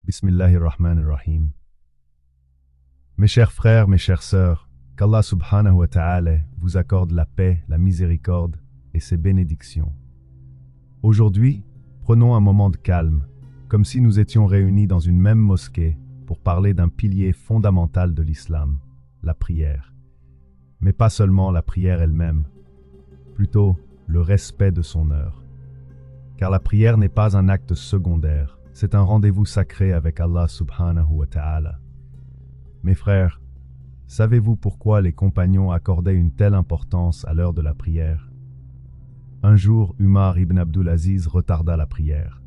Bismillahirrahmanirrahim. Mes chers frères, mes chères sœurs, qu'Allah subhanahu wa ta'ala vous accorde la paix, la miséricorde et ses bénédictions. Aujourd'hui, prenons un moment de calme, comme si nous étions réunis dans une même mosquée pour parler d'un pilier fondamental de l'islam, la prière. Mais pas seulement la prière elle-même, plutôt le respect de son heure. Car la prière n'est pas un acte secondaire, c'est un rendez-vous sacré avec Allah subhanahu wa ta'ala. Mes frères, savez-vous pourquoi les compagnons accordaient une telle importance à l'heure de la prière? Un jour, Umar ibn Abdulaziz retarda la prière.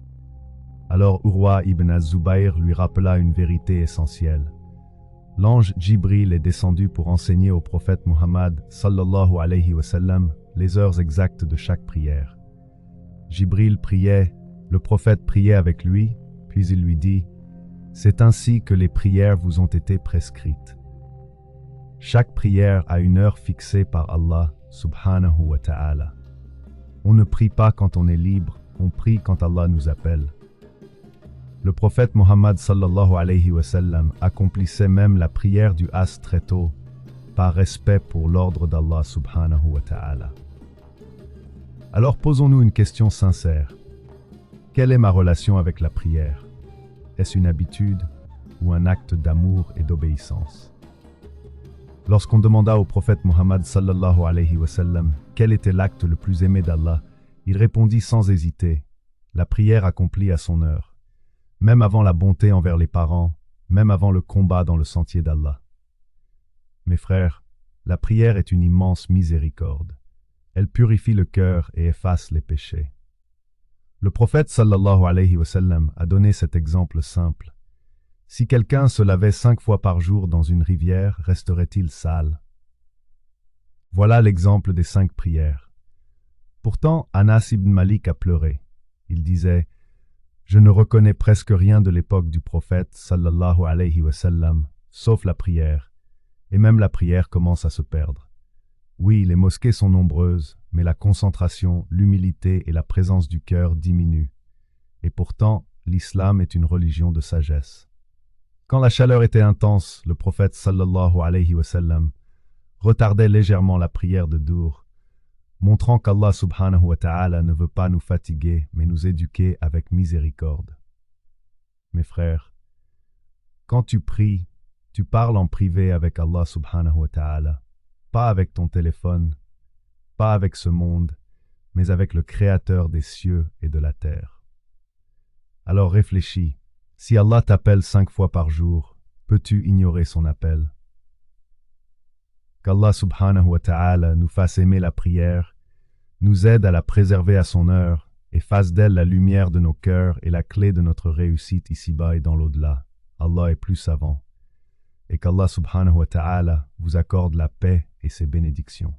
Alors Urwa ibn az-Zubayr lui rappela une vérité essentielle. L'ange Jibril est descendu pour enseigner au prophète Muhammad sallallahu alayhi wa sallam les heures exactes de chaque prière. Jibril priait, le prophète priait avec lui, puis il lui dit « C'est ainsi que les prières vous ont été prescrites. » Chaque prière a une heure fixée par Allah subhanahu wa ta'ala. On ne prie pas quand on est libre, on prie quand Allah nous appelle. Le prophète Muhammad sallallahu alayhi wa sallam accomplissait même la prière du As très tôt, par respect pour l'ordre d'Allah subhanahu wa ta'ala. Alors posons-nous une question sincère. Quelle est ma relation avec la prière? Est-ce une habitude ou un acte d'amour et d'obéissance? Lorsqu'on demanda au prophète Muhammad sallallahu alayhi wa sallam quel était l'acte le plus aimé d'Allah, il répondit sans hésiter, la prière accomplie à son heure, même avant la bonté envers les parents, même avant le combat dans le sentier d'Allah. Mes frères, la prière est une immense miséricorde. Elle purifie le cœur et efface les péchés. Le prophète sallallahu alayhi wa sallam a donné cet exemple simple. Si quelqu'un se lavait 5 fois par jour dans une rivière, resterait-il sale? Voilà l'exemple des 5 prières. Pourtant, Anas ibn Malik a pleuré. Il disait « Je ne reconnais presque rien de l'époque du prophète sallallahu alayhi wa sallam, sauf la prière, et même la prière commence à se perdre. Oui, les mosquées sont nombreuses, mais la concentration, l'humilité et la présence du cœur diminuent. Et pourtant, l'islam est une religion de sagesse. » Quand la chaleur était intense, le prophète sallallahu alayhi wa sallam retardait légèrement la prière de Dour, montrant qu'Allah subhanahu wa ta'ala ne veut pas nous fatiguer, mais nous éduquer avec miséricorde. Mes frères, quand tu pries, tu parles en privé avec Allah subhanahu wa ta'ala, pas avec ton téléphone, pas avec ce monde, mais avec le Créateur des cieux et de la terre. Alors réfléchis. Si Allah t'appelle 5 fois par jour, peux-tu ignorer son appel? Qu'Allah subhanahu wa ta'ala nous fasse aimer la prière, nous aide à la préserver à son heure et fasse d'elle la lumière de nos cœurs et la clé de notre réussite ici-bas et dans l'au-delà. Allah est plus savant. Et qu'Allah subhanahu wa ta'ala vous accorde la paix et ses bénédictions.